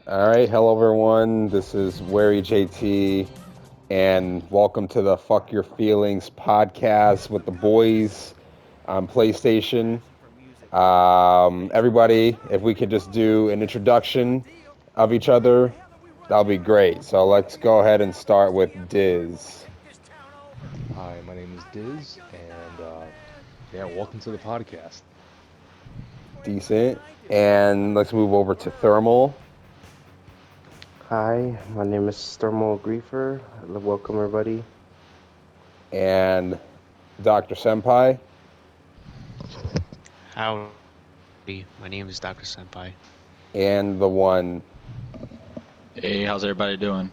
All right, hello everyone. This is Wary JT, and welcome to the Fuck Your Feelings podcast with the boys on PlayStation. Everybody, if we could just do an introduction of each other, that'll be great. So let's go ahead and start with Diz. Hi, my name is Diz, and yeah, welcome to the podcast. Decent. And let's move over to Thermal Hi, my name is Thermal Griefer. Welcome, everybody. and Dr. Senpai. Howdy, my name is Dr. Senpai. And the one. Hey, how's everybody doing?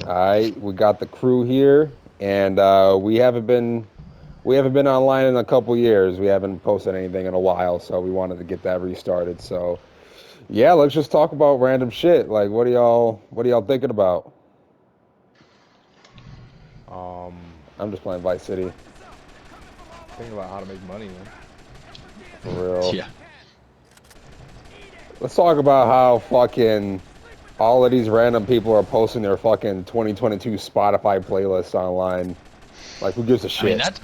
All right, we got the crew here, and we haven't been online in a couple years. We haven't posted anything in a while, so we wanted to get that restarted. So, yeah, let's just talk about random shit. Like, what are y'all thinking about? Um, I'm just playing Vice City Thinking about how to make money, man. for real. Yeah. Let's talk about how fucking all of these random people are posting their fucking 2022 Spotify playlists online. Like, who gives a I mean shit?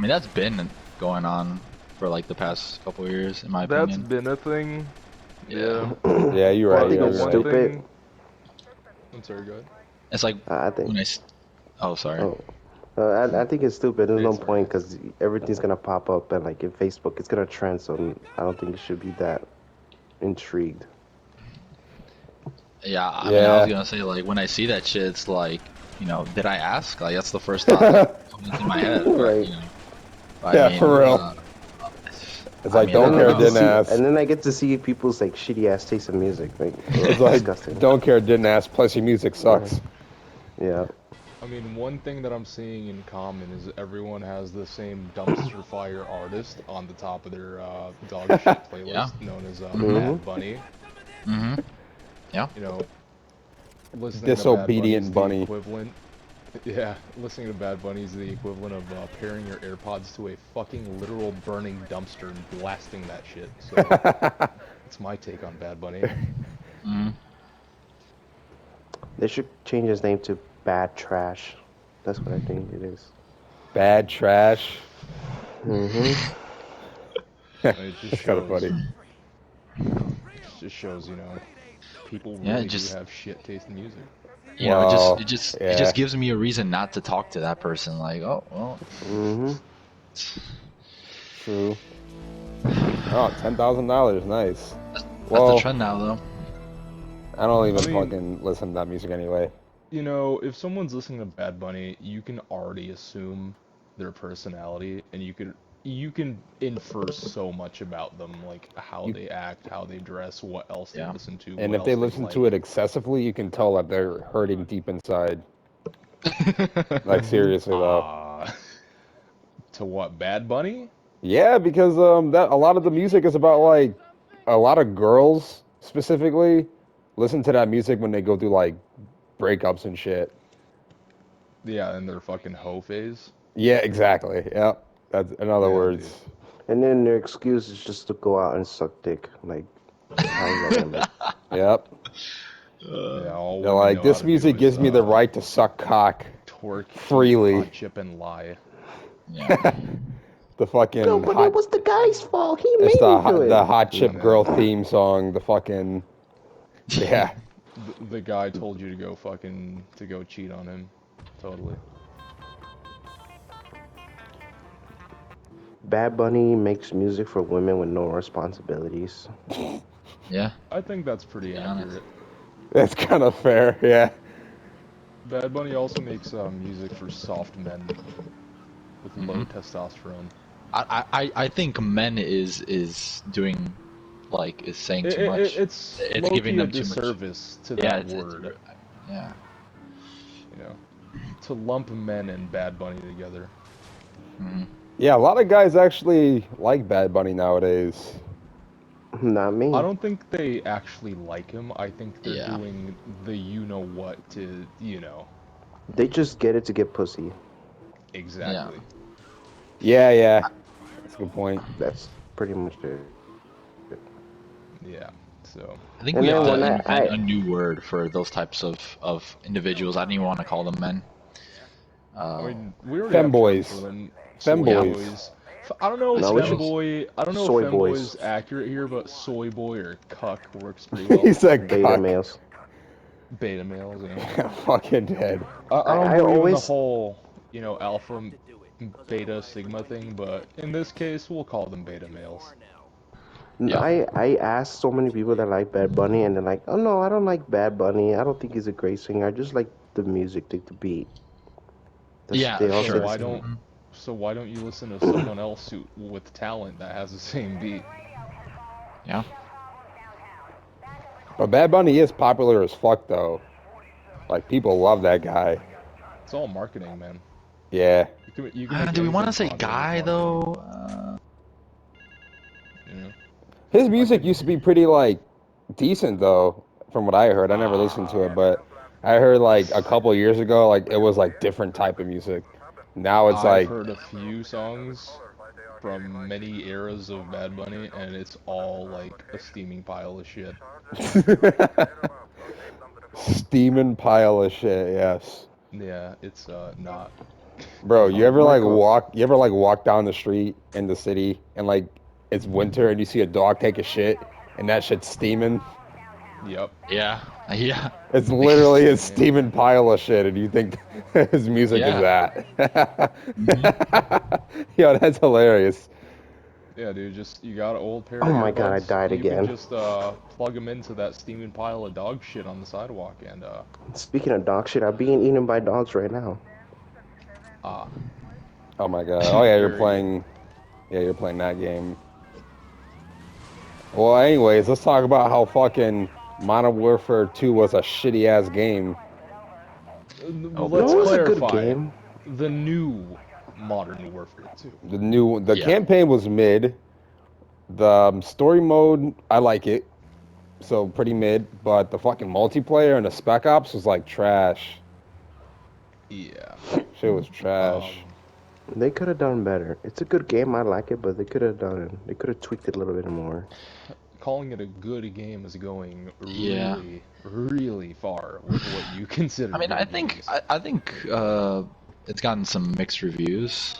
that's been going on for like the past couple of years, in my That's opinion. been a thing. Yeah. Yeah, you're I right. think Yeah, it's you're right. stupid. I'm sorry, go ahead. It's like I think. when oh, sorry. Oh, I think it's stupid. There's no It's point because everything's gonna pop up and like in Facebook, it's gonna trend. So I don't think you should be that intrigued. Yeah, I mean, I Yeah. was gonna say like when I see that shit, it's like, did I ask? Like that's the first thought that comes into my head. Right. But, Yeah, for real. It's like, I don't don't care, know. didn't ask. And then I get to see people's like shitty ass taste in music. Like, It's like, disgusting. don't care, didn't ask. Plus, your music sucks. Yeah. I mean, one thing that I'm seeing in common is everyone has the same dumpster fire artist on the top of their dog shit playlist, Yeah. known as Mhm. Bad Bunny. Mm-hmm. Yeah. You know, listening Disobedient to Bad Bunny. Bunny's the equivalent. Yeah, listening to Bad Bunny is the equivalent of pairing your AirPods to a fucking literal burning dumpster and blasting that shit. So that's my take on Bad Bunny. Mm-hmm. They should change his name to Bad Trash. That's what I think it is. Bad trash. Mm-hmm. It just That's kind of shows, funny. People Yeah, really it just- do have shit taste in music. You know, Well, it just yeah. gives me a reason not to talk to that person. Like, oh well. Mm-hmm. True. Oh, $10,000. Nice. That's Well, the trend now, though. I don't even I mean- fucking listen to that music anyway. You know, if someone's listening to Bad Bunny, you can already assume their personality, and you can infer so much about them, like how they act, how they dress, what else they Yeah. listen to, And what if they else listen like. to it excessively, you can tell that they're hurting deep inside. Like, seriously, though. To what, Bad Bunny? Yeah, because that a lot of the music is about, like, a lot of girls specifically listen to that music when they go through, like, breakups and shit. Yeah, and their fucking hoe phase. Yeah, exactly. Yep. That's in other Yeah, words. dude. And then their excuse is just to go out and suck dick. Like, how is that gonna Yep. Yeah, all They're women like, know this how to music do gives is, me the right to suck cock twerk, freely. hot chip, and lie. Yeah. The fucking No, but hot, it was the guy's fault. He it's made the me do it. the hot chip No. girl theme song. The fucking yeah. The guy told you to go cheat on him. Totally. Bad Bunny makes music for women with no responsibilities. Yeah. I think that's pretty be honest. accurate. That's kind of fair. Yeah. Bad Bunny also makes music for soft men with low Mm-hmm. testosterone. I think men is doing is saying too much. It's It's low-key giving a them too much. disservice to Yeah, that word. yeah. You know, to lump men and Bad Bunny together. Mm-hmm. Yeah, a lot of guys actually like Bad Bunny nowadays. Not me. I don't think they actually like him. I think they're Yeah. doing the you-know-what to, They just get it to get pussy. exactly. Yeah. That's a good point. That's pretty much it. Yeah. So I think And we then have to when invent a new word for those types of individuals. I don't even want to call them men. I mean, we already have terms for Femboys. them. Soy Femboys. boys. I don't know if No, we should femboy. I don't know if soy femboy boys. is accurate here, but soy boy or cuck works pretty well. He said beta cuck. males. Beta males, you know. Fucking dead. I don't I believe in the always whole, alpha, beta, sigma thing, but in this case, we'll call them beta males. Yeah. I asked so many people that like Bad Bunny, and they're like, "Oh no, I don't like Bad Bunny. I don't think he's a great singer. I just like the music, like the beat." Yeah, They all So say the why same. don't, so why don't you listen to someone else with talent that has the same beat? Yeah. But Bad Bunny is popular as fuck though. Like people love that guy. It's all marketing, man. Yeah. You can make Do we want to anything say popular with guy marketing, though? you know? His music used to be pretty like decent though, from what I heard. I never listened to it, but I heard like a couple years ago, like it was like different type of music. Now it's I've like heard a few songs from many eras of Bad Bunny, and it's all like a steaming pile of shit. steaming pile of shit. Yes, Yeah, it's not. bro. You ever like Marco. walk? You ever like walk down the street in the city and like it's winter and you see a dog take a shit and that shit's steaming? Yep. Yeah. Yeah. It's literally a Yeah. steaming pile of shit, and you think his music is that? Yo, that's hilarious. Yeah, dude, just you got an old pair Oh of my God, I earbuds, died you again. can just plug them into that steaming pile of dog shit on the sidewalk and Speaking of dog shit, I'm being eaten by dogs right now. ah. Oh my god. Oh yeah, you're Very playing. Yeah, you're playing that game. Well, anyways, let's talk about how fucking Modern Warfare 2 was a shitty ass game. Oh, Let's No, it was a good clarify. game. The new Modern Warfare 2. The Yeah. campaign was mid. The story mode, I like it, so pretty mid. But the fucking multiplayer and the Spec Ops was like trash. Yeah. Shit was trash. They could have done better. It's a good game. I like it, but they could have tweaked it a little bit more. Calling it a good game is going Yeah. really, really far with what you consider. I mean, good I think games. I think it's gotten some mixed reviews.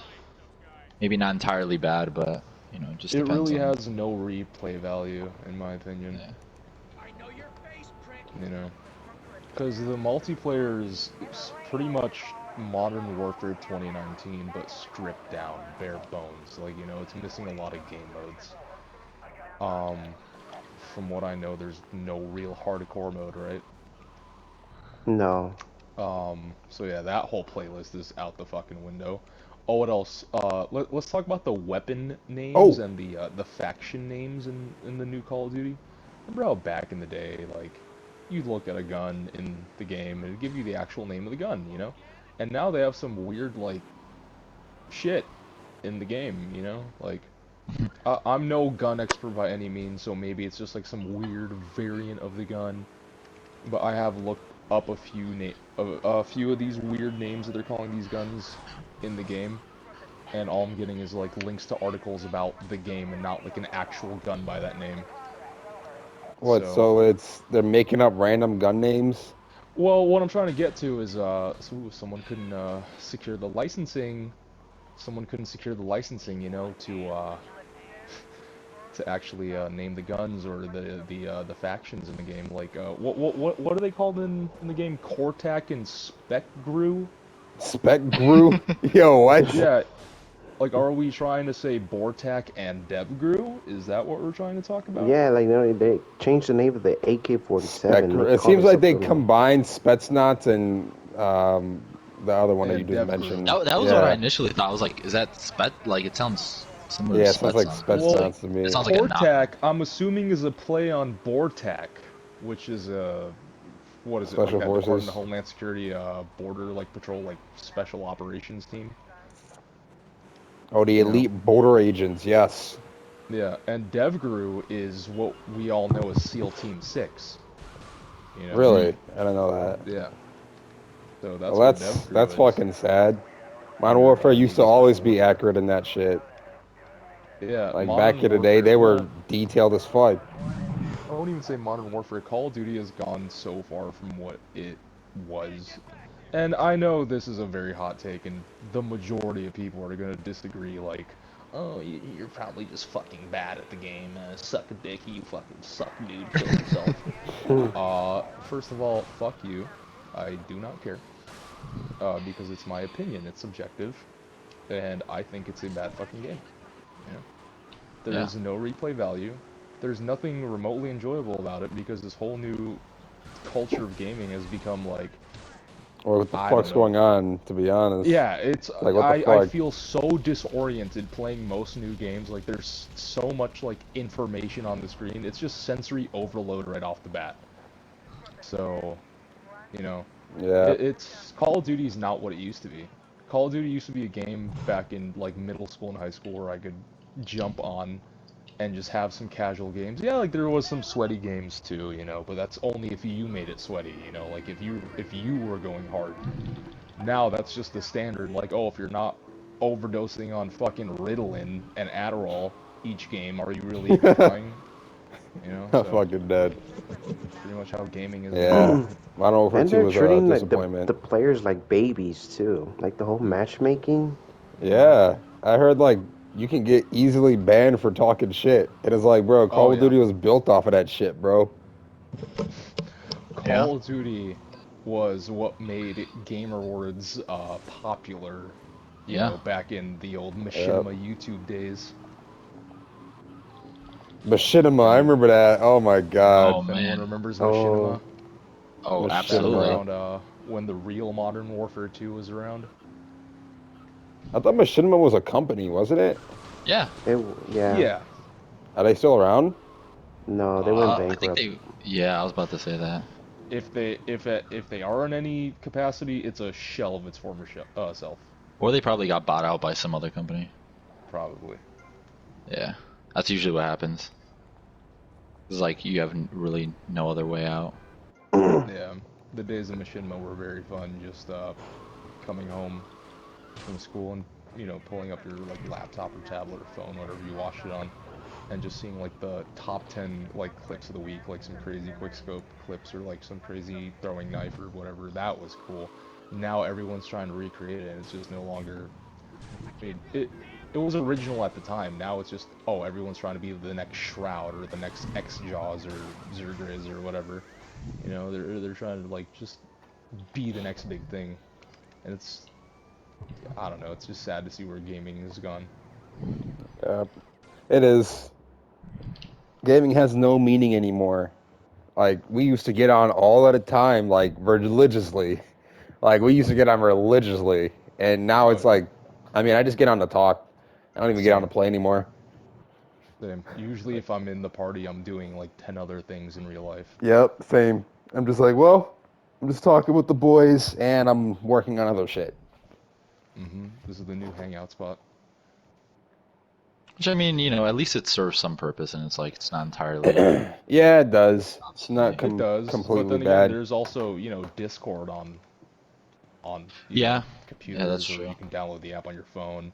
Maybe not entirely bad, but it just It depends really on. has no replay value, in my opinion. Yeah. You know, because the multiplayer is pretty much Modern Warfare 2019, but stripped down, bare bones. Like, it's missing a lot of game modes. From what I know, there's no real hardcore mode, right? No. So yeah, that whole playlist is out the fucking window. Oh, what else? Let's talk about the weapon names and the faction names in the new Call of Duty. Remember how back in the day, like, you'd look at a gun in the game and it'd give you the actual name of the gun, And now they have some weird, like, shit in the game, Like, I'm no gun expert by any means, so maybe it's just like some weird variant of the gun. But I have looked up a few of these weird names that they're calling these guns in the game, and all I'm getting is like links to articles about the game and not like an actual gun by that name. What? So they're making up random gun names? Well, what I'm trying to get to is someone couldn't secure the licensing. Someone couldn't secure the licensing, to actually name the guns or the factions in the game. Like what are they called in the game? Cortac and Specgru? Specgru? Yo, what? Yeah. Like, are we trying to say Bortak and Devgru? Is that what we're trying to talk about? Yeah, like they changed the name of the AK-47. Specgru. It seems like they combined Spetsnaz and the other one that you And just Devgru. mentioned. That was what I initially thought. I was like, is that Like, it sounds similar Yeah, to it sounds like Spetsnaz. Spetsnaz to me. It sounds like a Bortak, I'm assuming, is a play on Bortak, which is what is it? Special like that Department Forces. of Homeland Security border patrol special operations team. Oh, the elite border agents, yes. Yeah, and Devgru is what we all know as SEAL Team 6. Really? I don't know that. Yeah. So that's Well, what that's Devgru is. fucking sad. Modern Warfare used to always be accurate in that shit. Yeah. Like Modern back in the day, Warfare- they were detailed as fuck. Oh won't even say Modern Warfare. Call of Duty has gone so far from what it was. And I know this is a very hot take, and the majority of people are gonna disagree, like, oh, you're probably just fucking bad at the game, suck a dick, you fucking suck, dude, kill yourself. First of all, fuck you. I do not care. Because it's my opinion, it's subjective, and I think it's a bad fucking game. You know? There's no replay value. There's nothing remotely enjoyable about it because this whole new culture of gaming has become like, Or what the I fuck's don't know. going on, to be honest? Yeah, it's Like, what the I fuck? feel so disoriented playing most new games. Like there's so much like information on the screen. It's just sensory overload right off the bat. So, you know, Yeah. it's Call of Duty is not what it used to be. Call of Duty used to be a game back in like middle school and high school where I could jump on and just have some casual games. Yeah, like there was some sweaty games too, you know, but that's only if you made it sweaty, you know, like if you were going hard. Now that's just the standard, like, oh, if you're not overdosing on fucking Ritalin and Adderall each game, are you really trying? You know, I'm so fucking dead. pretty much how gaming is Yeah. now. Modern Warfare And 2 they're was a treating like disappointment. the players like babies too. Like the whole matchmaking. Yeah. I heard, like, you can get easily banned for talking shit. It is like, bro, Call Oh, of yeah. Duty was built off of that shit, bro. Call of Duty was what made Game Awards popular, you Yeah. know, back in the old Machinima YouTube days. Machinima, I remember that. Oh my god. Oh, If anyone man. remembers Oh. Machinima, Oh, Machinima. that was absolutely. around when the real Modern Warfare 2 was around. I thought Machinima was a company, wasn't it? Yeah. Yeah. Yeah. Are they still around? No, they went I bankrupt. think Yeah, I was about to say that. If they are in any capacity, it's a shell of its former self, Or they probably got bought out by some other company. probably. Yeah. That's usually what happens. It's like you have really no other way out. Yeah, the days of Machinima were very fun. Just coming home from school and pulling up your like laptop or tablet or phone, whatever you watched it on, and just seeing like the top 10 like clips of the week, like some crazy quickscope clips or like some crazy throwing knife or whatever. That was cool. Now everyone's trying to recreate it, and it's just no longer. It was original at the time. Now it's just, oh, everyone's trying to be the next Shroud or the next X-Jaws or Zergriz or whatever. You know, they're trying to like just be the next big thing, and it's, I don't know, it's just sad to see where gaming has gone. It is. Gaming has no meaning anymore. Like, we used to get on all at a time, like, religiously. Like, we used to get on religiously. And now it's Oh, yeah. like, I mean, I just get on to talk. I don't even get on to Same. play anymore. Same. Usually, if I'm in the party, I'm doing like 10 other things in real life. Yep, same. I'm just like, well, I'm just talking with the boys, and I'm working on other shit. This is the new hangout spot. Which, I mean, at least it serves some purpose, and it's not entirely. Yeah, it does. It's not It does, but completely then again, bad. there's also Discord on Yeah. computers, Yeah, that's or true. you can download the app on your phone.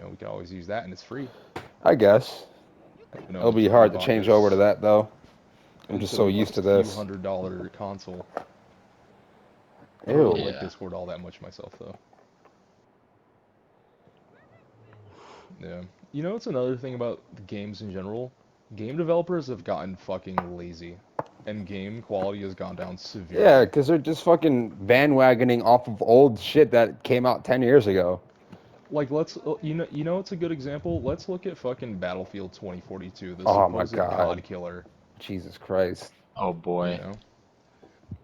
We can always use that, and it's free. I guess. You know, It'll be until hard to we bought change this- over to that, though. I'm just until so we bought used to this this. few $100 console. I Ew. don't really like Yeah. Discord all that much myself, though. Yeah. It's another thing about the games in general. Game developers have gotten fucking lazy, and game quality has gone down severely. Yeah, because they're just fucking bandwagoning off of old shit that came out 10 years ago. Like, let's, it's a good example. Let's look at fucking Battlefield 2042, the Oh my supposed God. god killer. Jesus Christ. Oh boy. You know?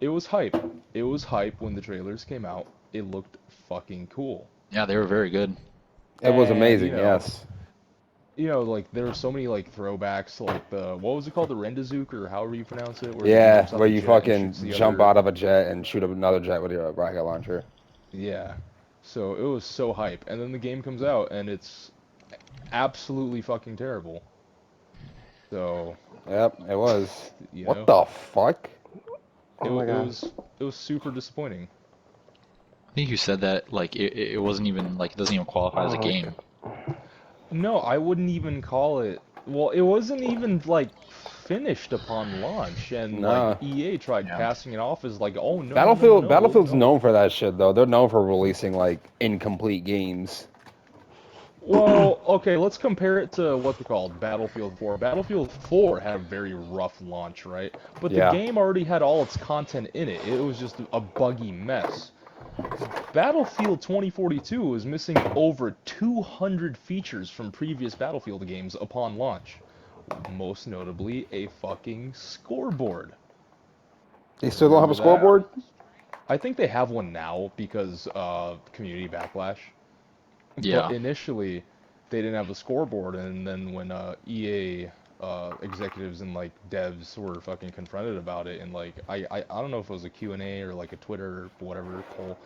It was hype. It was hype when the trailers came out. It looked fucking cool. Yeah, they were very good. It was And, amazing, yes. Like there were so many like throwbacks, like the what was it called, the Rendazook or however you pronounce it, where Yeah, jumps out where the you jet and fucking shoots the jump other- out of a jet and shoot another jet with your rocket launcher. Yeah, so it was so hype, and then the game comes out and it's absolutely fucking terrible. So Yep, it was. you What know, the fuck? it, Oh my it God. was super disappointing. I think you said that like it wasn't even like it doesn't even qualify as a Oh, game. No, I wouldn't even call it. Well, it wasn't even like finished upon launch, and Nah. like EA tried Yeah. passing it off as like, oh no, Battlefield's no. known for that shit though. They're known for releasing like incomplete games. Well, okay, let's compare it to what's it called, Battlefield 4. Battlefield 4 had a very rough launch, right? But the Yeah. game already had all its content in it. It was just a buggy mess. Battlefield 2042 was missing over 200 features from previous Battlefield games upon launch. Most notably, a fucking scoreboard. They still don't have a Remember that? scoreboard? I think they have one now because community backlash. Yeah. But initially, they didn't have a scoreboard, and then when EA executives and like devs were fucking confronted about it, and like I don't know if it was a Q&A or like a Twitter or whatever poll,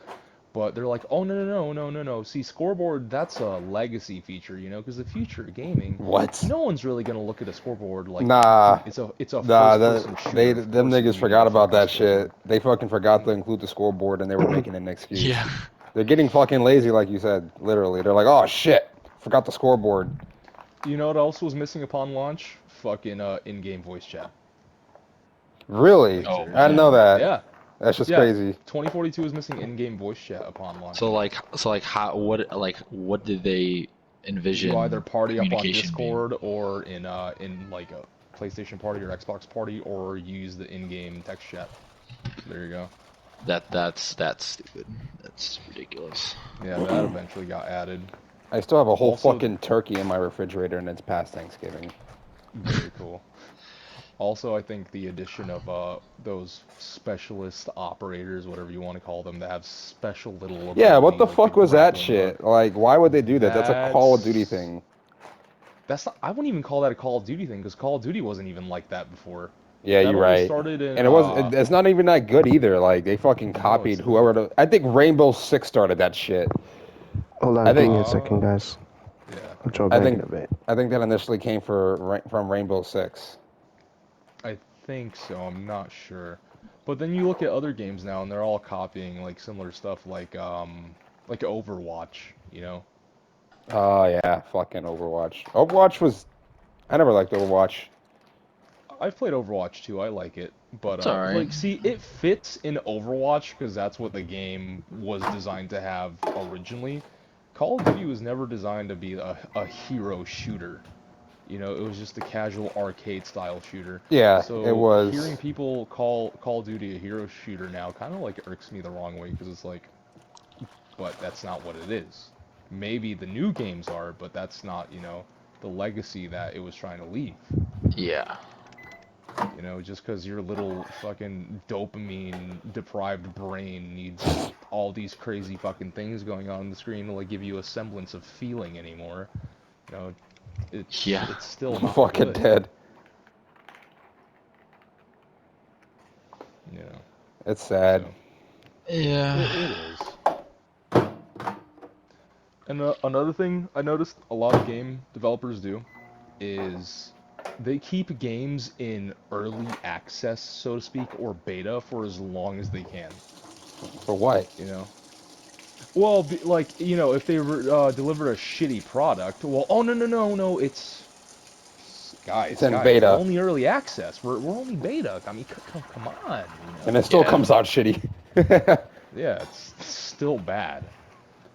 but they're like, oh no. See, scoreboard, that's a legacy feature, you know, because the future of gaming, What? no one's really gonna look at a scoreboard like Nah. it's a Nah, first-person shooter. they Of them course you niggas need forgot a about fucking that scoreboard. shit. They fucking forgot to include the scoreboard, and they were making an excuse. Yeah. They're getting fucking lazy, like you said. Literally, they're like, oh shit, forgot the scoreboard. You know what else was missing upon launch? Fucking in-game voice chat. Really? Oh, I didn't know that. Yeah. That's just Yeah. crazy. 2042 is missing in-game voice chat upon launch. So like how what did they envision? You either party up on communication being? Discord or in like a PlayStation party or Xbox party, or use the in-game text chat. There you go. That's stupid. That's ridiculous. Yeah, that eventually got added. I still have a whole Also- fucking turkey in my refrigerator, and it's past Thanksgiving. Very cool. Also, I think the addition of those specialist operators, whatever you want to call them, that have special little. Yeah, what the ability, like fuck was that grappling shit? hook. Like, why would they do that? That's a Call of Duty That's- thing. That's not. I wouldn't even call that a Call of Duty thing, because Call of Duty wasn't even like that before. Yeah, That you're only right. started in, And it's not even that good either. Like, they fucking No, copied it's whoever. I think Rainbow Six started that shit. Hold on, I give think- me a second, guys. Yeah. I'll jump I back think- in a bit. I think that initially came from Rainbow Six. I think so. I'm not sure. But then you look at other games now, and they're all copying like similar stuff, like Overwatch. You know. Oh yeah, fucking Overwatch. Overwatch was. I never liked Overwatch. I've played Overwatch too. I like it, but It's alright. like, see, it fits in Overwatch because that's what the game was designed to have originally. Call of Duty was never designed to be a hero shooter. You know, it was just a casual arcade style shooter. Yeah, So it was. hearing people call Call of Duty a hero shooter now kind of like irks me the wrong way, because it's like, but that's not what it is. Maybe the new games are, but that's not, you know, the legacy that it was trying to leave. Yeah. You know, just because your little fucking dopamine deprived brain needs all these crazy fucking things going on the screen to like give you a semblance of feeling anymore. You know, it's still I'm not fucking good. dead. You know, It's sad. so Yeah. it is. And another thing I noticed a lot of game developers do is they keep games in early access, so to speak, or beta for as long as they can. For what? You know. Well, like, you know, if they deliver a shitty product, well, oh no, it's guys, It's in guys, beta. we're only early access. We're only beta. I mean, come on. You know? And it still Yeah. comes out shitty. Yeah, it's still bad.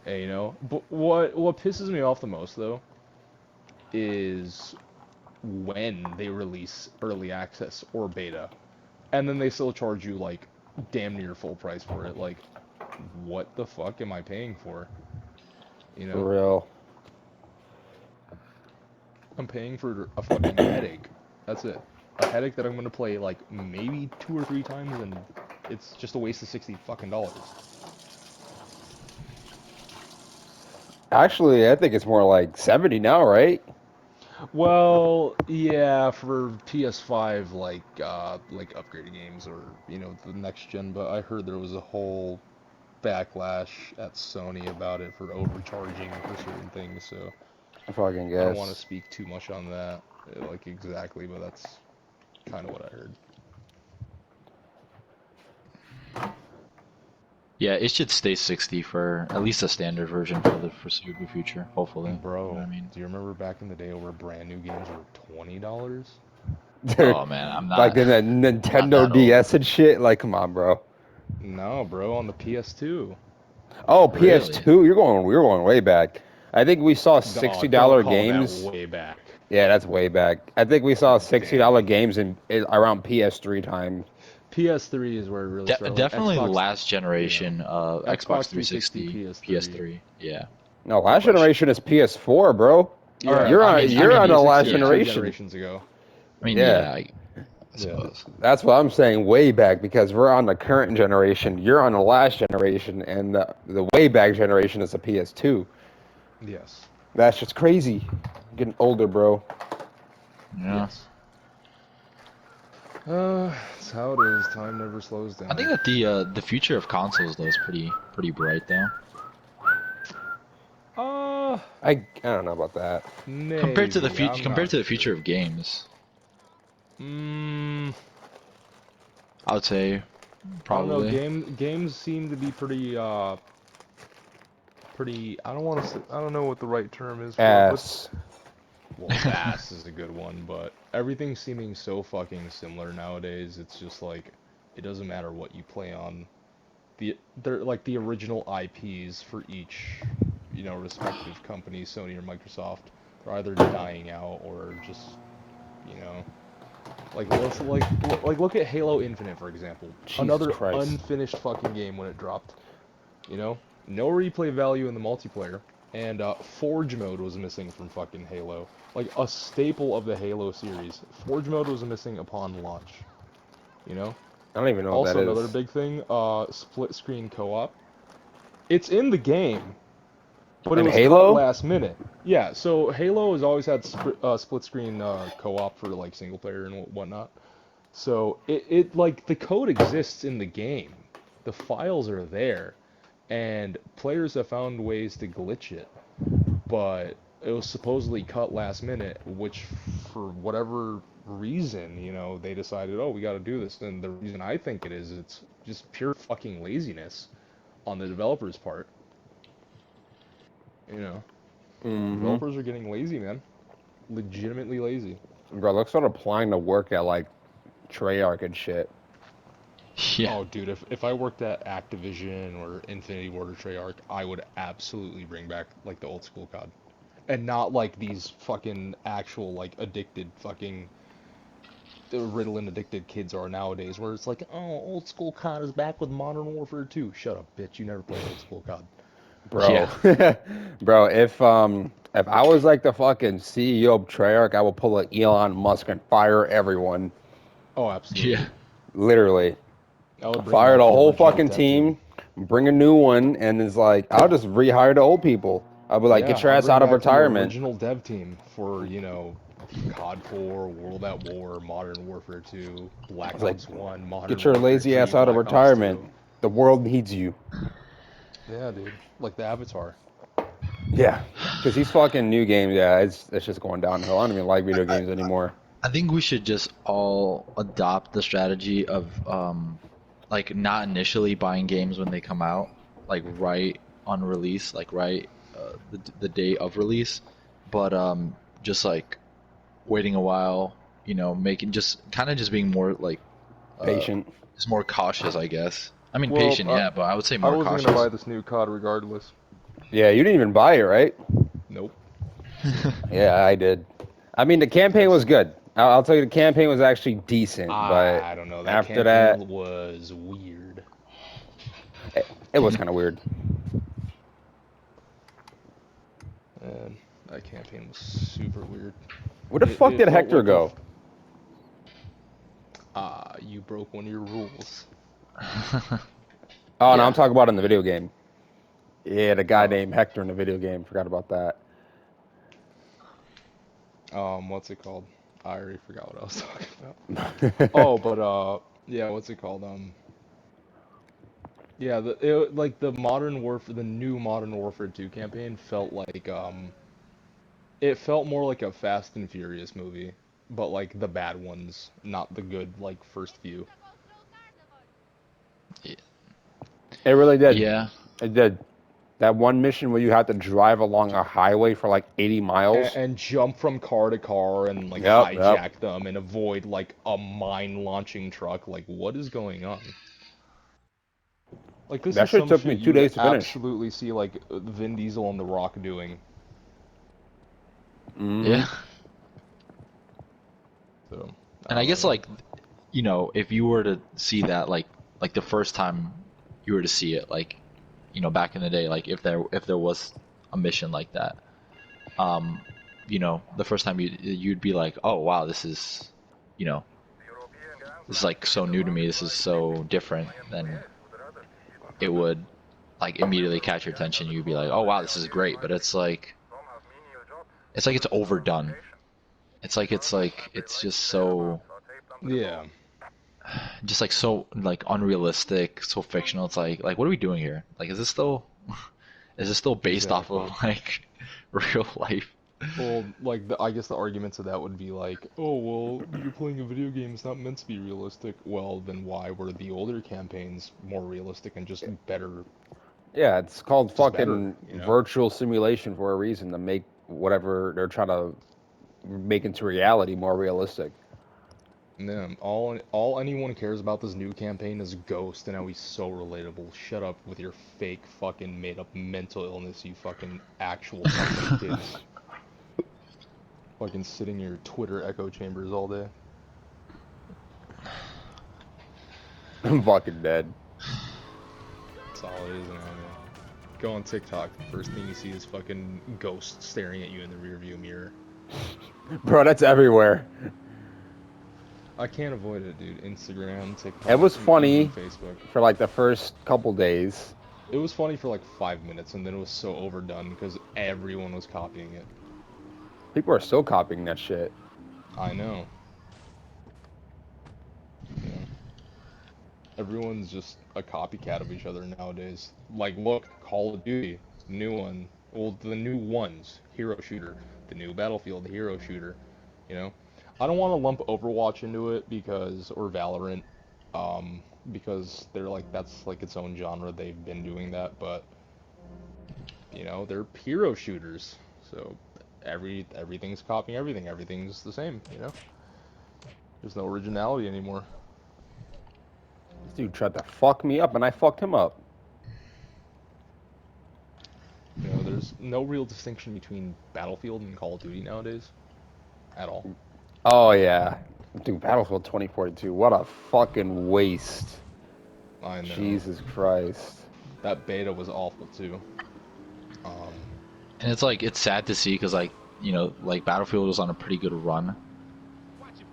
You know, but what pisses me off the most though is when they release early access or beta, and then they still charge you like damn near full price for it. Like, what the fuck am I paying for? You know, For real. I'm paying for a fucking headache. That's it. A headache that I'm gonna play like maybe 2 or 3 times, and it's just a waste of $60 fucking dollars. Actually, I think it's more like 70 now, right? Well, yeah, for PS5, like upgraded games or, you know, the next gen, but I heard there was a whole backlash at Sony about it for overcharging for certain things, so I fucking I guess. don't want to speak too much on that, like exactly, but that's kind of what I heard. Yeah, it should stay 60 for at least a standard version for the foreseeable future, hopefully. Bro, You know what I mean? do you remember back in the day where brand new games were $20? Dude, Oh man, I'm not. like in the Nintendo that old. DS and shit. Like, come on, bro. No, bro, on the PS2. Oh, Really? PS2. We're going way back. I think we saw Oh, don't $60 call games. that way back. Yeah, that's way back. I think we saw $60 Damn. games around PS3 time. PS3 is where it really started. Like Definitely Xbox, last generation Xbox Xbox 360, 360, PS3. PS3. Yeah. No, last But generation is PS4, bro. Yeah, You're I on mean, you're on the last 360 yeah. 2 generation. generations ago. I mean, Yeah. yeah, I Yeah. suppose. That's what I'm saying, way back, because we're on the current generation. You're on the last generation, and the way back generation is the PS2. Yes. That's just crazy. Getting older, bro. Yeah. Yes. It's how it is. Time never slows down. I think that the future of consoles though is pretty bright though. I don't know about that. Compared to the Maybe. future I'm compared not to the sure. future of games, Mm, I would say I don't know. probably. Games seem to be pretty. Pretty. I don't want to. I don't know what the right term is for it, but Ass. well, vast is a good one. But everything's seeming so fucking similar nowadays. It's just like it doesn't matter what you play on. They're like the original IPs for each, respective company, Sony or Microsoft. They're either dying out or just, you know, look at Halo Infinite for example. Jesus Another Christ. unfinished fucking game when it dropped. No replay value in the multiplayer, and Forge mode was missing from fucking Halo. Like a staple of the Halo series. Forge mode was missing upon launch. You know. I don't even know what Also, that another is. big thing, split screen co-op. It's in the game, but it In was cut Halo? last minute. Yeah, so Halo has always had split screen co-op for like single player and whatnot. So it like the code exists in the game. The files are there, and players have found ways to glitch it. But it was supposedly cut last minute, which for whatever reason, they decided, oh, we got to do this. And the reason I think it is, it's just pure fucking laziness on the developers' part. Mm-hmm. Developers are getting lazy, man. Legitimately lazy. Bro, let's start applying to work at like Treyarch and shit. Yeah. Oh, dude, if I worked at Activision or Infinity Ward or Treyarch, I would absolutely bring back like the old school COD. And not like these fucking actual like addicted fucking the Ritalin addicted kids are nowadays, where it's like, oh, old school COD is back with Modern Warfare 2. Shut up, bitch. You never played old school COD. Bro. Yeah. Bro, if I was like the fucking CEO of Treyarch, I would pull an Elon Musk and fire everyone. Oh, absolutely. Yeah. Literally. I would bring Fire back the whole original fucking dev team, bring a new one, and it's like, I'll just rehire the old people. I'll be like, Yeah, get your I'd ass bring out of back the retirement. original dev team for, COD 4, World at War, Modern Warfare 2, Black It's like, Ops 1, Modern get your Warfare lazy 3, ass out of Black Ops retirement. 2. The world needs you. Yeah, dude. Like the Avatar. Yeah. Because these fucking new games, yeah, it's just going downhill. I don't even like video games anymore. I think we should just all adopt the strategy of like not initially buying games when they come out, like right on release, like right the day of release, but just like waiting a while, making just kind of just being more like Patient. just more cautious, I guess. I mean, Well, patient, yeah, but I would say I more wasn't cautious. gonna buy this new COD regardless. Yeah, you didn't even buy it, right? Nope. Yeah, I did. I mean, the campaign was good. I'll tell you, the campaign was actually decent, but I don't know. That after campaign that, was weird. it was kind of weird. And that campaign was super weird. Where the fuck It did felt Hector like go? you broke one of your rules. Oh, no, Yeah. I'm talking about in the video game. Yeah, the guy Oh. named Hector in the video game. Forgot about that. What's it called? I already forgot what I was talking about. Oh, but yeah, what's it called? Yeah, like the Modern Warfare, the new Modern Warfare 2 campaign felt like it felt more like a Fast and Furious movie, but like the bad ones, not the good like first few. It really did. Yeah. It did. That one mission where you had to drive along a highway for like 80 miles. And jump from car to car and like Yep, hijack them and avoid like a mine launching truck. Like, what is going on? Like, this That is shit some took shit me you 2 would days to finish. absolutely see like Vin Diesel and The Rock doing. Mhm. Yeah. So, And I don't guess know. like, you know, if you were to see that like the first time you were to see it, like, you know, back in the day, like if there was a mission like that, um, you know, the first time you'd be like, oh wow, this is, you know, this is like so new to me. This is so different. Then it would like immediately catch your attention. You'd be like, oh wow, this is great. But it's like it's overdone. It's just so Yeah. just like so like unrealistic, so fictional. It's like what are we doing here? Like is this still based off of Exactly. like real life? Well, like, I guess the argument to that would be like, oh, well, you're playing a video game, it's not meant to be realistic. Well, then why were the older campaigns more realistic and just better, Yeah, it's called just better, fucking you know? virtual simulation for a reason, to make whatever they're trying to make into reality more realistic. And then all anyone cares about this new campaign is Ghost and how he's so relatable. Shut up with your fake fucking made up mental illness, you fucking actual fucking kids. Fucking sitting in your Twitter echo chambers all day. I'm fucking dead. That's all it is now, man. Go on TikTok, the first thing you see is fucking Ghost staring at you in the rearview mirror. Bro, that's everywhere. I can't avoid it, dude. Instagram, TikTok, It was and funny even Facebook. for like the first couple days. It was funny for like 5 minutes, and then it was so overdone because everyone was copying it. People are still copying that shit. I know. Yeah. Everyone's just a copycat of each other nowadays. Like, look, Call of Duty, new one. Well, the new ones, hero shooter. The new Battlefield, hero shooter. You know, I don't want to lump Overwatch into it or Valorant, because they're like that's like its own genre. They've been doing that, but you know, they're hero shooters. So everything's copying everything. Everything's the same. You know, there's no originality anymore. This dude tried to fuck me up, and I fucked him up. You know, there's no real distinction between Battlefield and Call of Duty nowadays, at all. Oh yeah, dude, Battlefield 2042. What a fucking waste. I know. Jesus Christ. That beta was awful too. And it's like it's sad to see because like you know like Battlefield was on a pretty good run.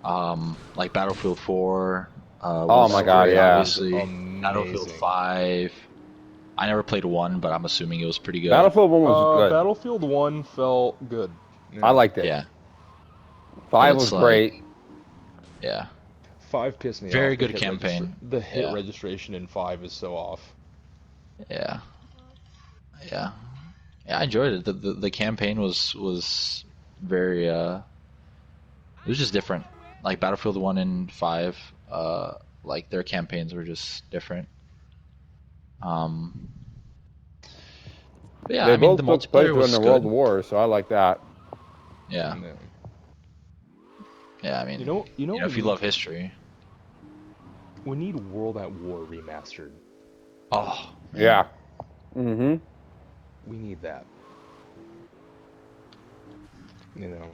Like Battlefield 4. Oh Was my God, great, yeah. Obviously, Amazing. Battlefield 5. I never played 1, but I'm assuming it was pretty good. Battlefield 1 was good. Battlefield 1 felt good. Yeah. I liked it. Yeah. 5 It's was like- great. Yeah. 5 pissed me off. Very The good hit campaign. The hit Yeah. registration in 5 is so off. Yeah. Yeah. Yeah, I enjoyed it. The campaign was very it was just different. Like Battlefield 1 and 5, like their campaigns were just different. But yeah, They I mean both the took place multiplayer during was the good. World War, so I like that. Yeah. Yeah. Yeah, I mean, You know if you love history. we need World at War remastered. Oh, Yeah. Mm-hmm. We need that. You know,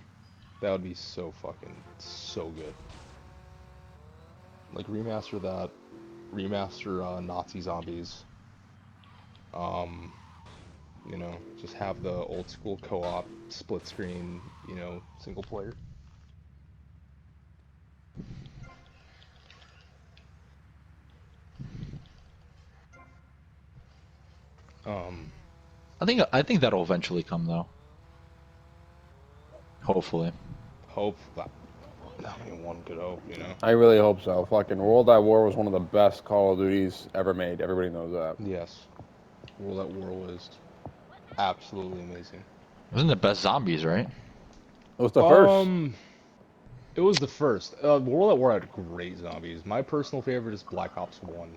that would be so good. Like remaster that, remaster Nazi Zombies. You know, just have the old school co-op, split screen, you know, single player. I think that'll eventually come though. Hopefully. Hope that. I mean, one could hope, you know. I really hope so. Fucking World at War was one of the best Call of Duties ever made. Everybody knows that. Yes, World at War was absolutely amazing. Wasn't the best zombies, right? It was the first. It was the first. World at War had great zombies. My personal favorite is Black Ops 1.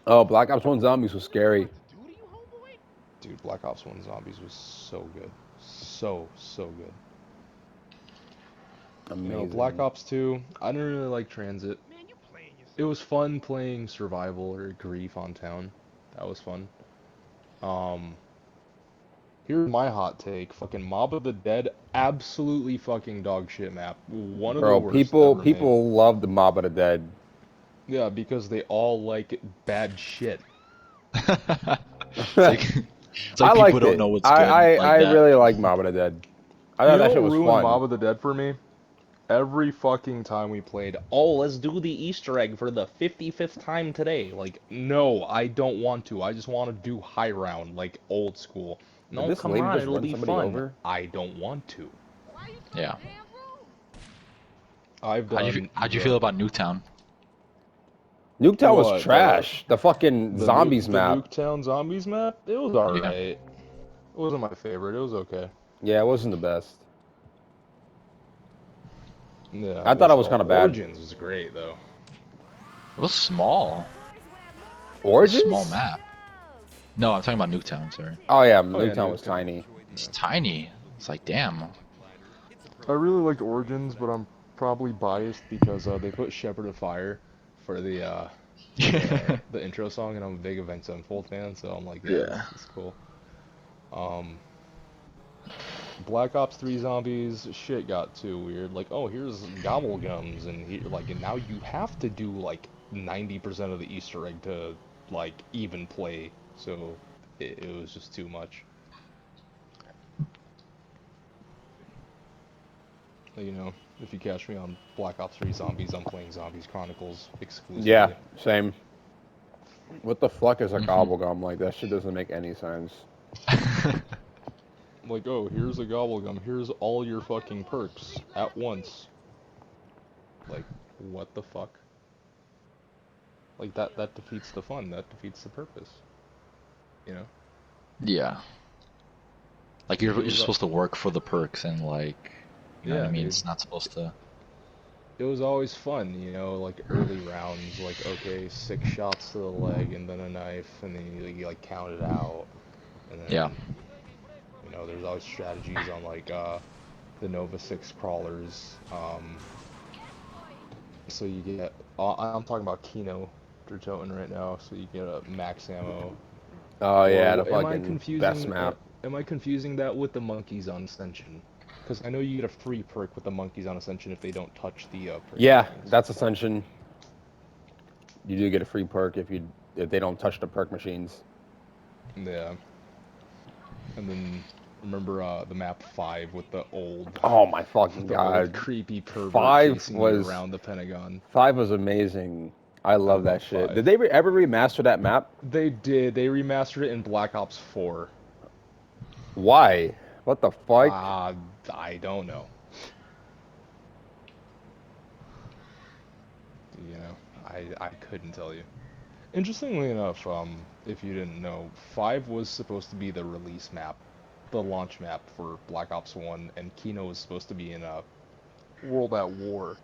Oh, Black Ops 1 Zombies was scary. Dude, Black Ops 1 Zombies was so good. So good. Amazing. You know, Black Ops 2, I didn't really like Transit. It was fun playing Survival or Grief on Town. That was fun. Here's my hot take. Fucking Mob of the Dead, absolutely fucking dog shit map. One of the Bro, worst people ever made. people love the Mob of the Dead. Yeah, because they all like bad shit. It's like I people liked don't it. know what's I good. I, Like I that. really like Mob of the Dead. I thought You that know shit what was ruined fun. Mob of the Dead for me? Every fucking time we played, oh, let's do the Easter egg for the 55th time today. Like, no, I don't want to. I just want to do high round, like old school. Did No, this come lady on, just it'll run be somebody fun. over? I don't want to. Yeah. I've done. How'd you feel about Nuketown? Nuketown was What, trash. The fucking the zombies the map. Nuketown Zombies map? It was alright. It wasn't my favorite. It was okay. Yeah, it wasn't the best. Yeah. I thought it was oh, kind of bad. Origins was great though. It was small. Origins? A small map. No, I'm talking about Nuketown, sorry. Oh yeah, yeah, Nuketown was Nuketown. tiny. It's tiny. It's like, damn. I really liked Origins, but I'm probably biased because they put Shepherd of Fire for the intro song, and I'm a big Avenged Sevenfold fan, so I'm like, yeah, it's cool. Black Ops 3 Zombies, shit got too weird. Like, oh, here's Gobblegums, and and now you have to do like 90% of the Easter egg to like even play. So it was just too much. You know, if you catch me on Black Ops 3 Zombies, I'm playing Zombies Chronicles exclusively. Yeah, same. What the fuck is a gobblegum? Like, that shit doesn't make any sense. Like, oh, here's a Gobblegum, here's all your fucking perks at once. Like, what the fuck? Like, that defeats the fun, that defeats the purpose. You know? Yeah. Like you're supposed to work for the perks and like, you know what I mean? dude. It's not supposed to. It was always fun, you know, like early rounds, like, okay, 6 shots to the leg and then a knife, and then you like count it out. And then, Yeah. you know, there's always strategies on like the Nova 6 crawlers. So you get, I'm talking about Kino Dertoten right now, so you get a max ammo. Oh yeah, Or the am I fucking confusing, best map. Am I confusing that with the Monkeys on Ascension? Because I know you get a free perk with the Monkeys on Ascension if they don't touch the perk. Yeah, machines. that's Ascension. You do get a free perk if they don't touch the perk machines. Yeah. And then remember the map 5 with the old, Oh my fucking the old god. creepy pervert 5 chasing was you around the Pentagon. 5 was amazing. I love that love shit. 5. Did they ever remaster that map? They did. They remastered it in Black Ops 4. Why? What the fuck? I don't know. You know, I couldn't tell you. Interestingly enough, if you didn't know, 5 was supposed to be the release map, the launch map for Black Ops 1, and Kino was supposed to be in World at War.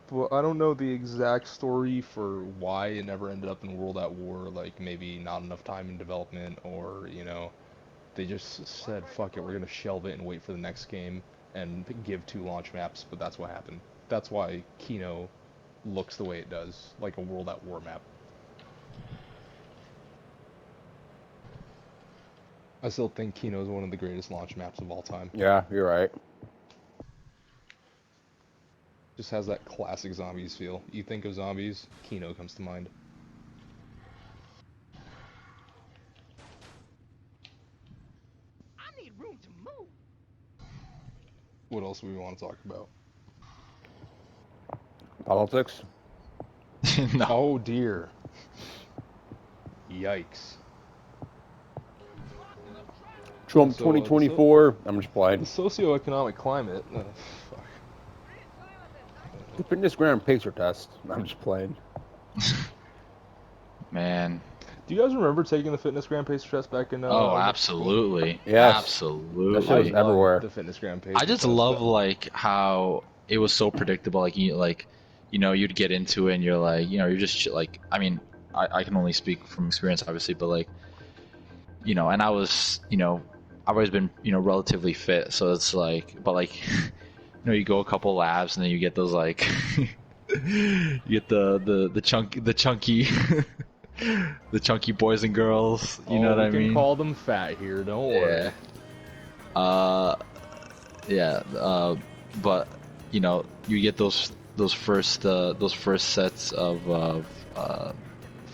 But I don't know the exact story for why it never ended up in World at War, like maybe not enough time in development, or, you know, they just said, fuck it, we're gonna shelve it and wait for the next game and give 2 launch maps, but that's what happened. That's why Kino looks the way it does, like a World at War map. I still think Kino is one of the greatest launch maps of all time. Yeah, you're right. Just has that classic Zombies feel. You think of Zombies, Kino comes to mind. I need room to move. What else do we want to talk about? Politics? No. Oh dear. Yikes. Trump So, 2024. I'm just The playing. socioeconomic climate. Fuck. The fitness gram picture test. I'm just playing. Man. Do you guys remember taking the Fitness Gram Pacer test back in? Oh, absolutely. Yes. Absolutely. That shit was everywhere. The Fitness Gram Pacer. I just test. love like how it was so predictable. Like you know, you'd get into it and you're like, you know, you're just like, I mean, I can only speak from experience, obviously, but like, and I was, I've always been, relatively fit, so it's like, but like, you go a couple laps and then you get those like, you get the chunky, the chunky boys and girls. You know what I We can mean? call them fat here. Don't worry. Uh, yeah. But you get those first sets of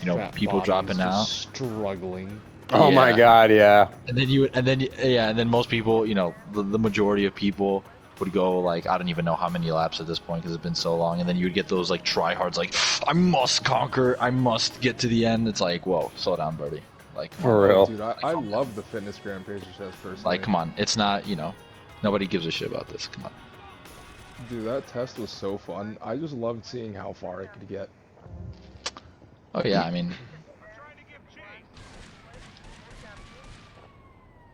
Fat people bodies dropping just out. struggling. Oh my Yeah. god, yeah. And then most people, the majority of people would go like, I don't even know how many laps at this point because it's been so long. And then you would get those like tryhards, like, I must conquer, I must get to the end. It's like, whoa, slow down, buddy. Like, come For on. real. Dude, I love the Fitness Grand Pacers test personally. Like, come on. It's not, nobody gives a shit about this. Come on. Dude, that test was so fun. I just loved seeing how far it could get. Oh yeah, I mean.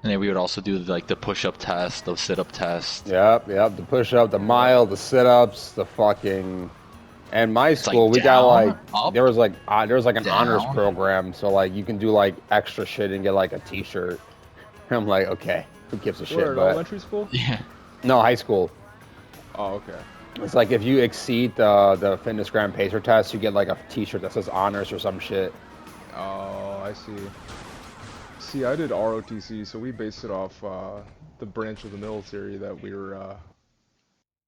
And then we would also do like the push-up test, the sit-up test. Yep. The push up, the mile, the sit ups, the fucking. And my like school, we got down, like up, there was like an honors down. program, so like you can do like extra shit and get like a T-shirt. I'm like, okay, who gives a shit? Where, But elementary school? Yeah. no, high school. Oh, okay. It's like if you exceed the Fitness Grand Pacer test, you get like a T-shirt that says honors or some shit. Oh, I see. See, I did ROTC, so we based it off the branch of the military that we were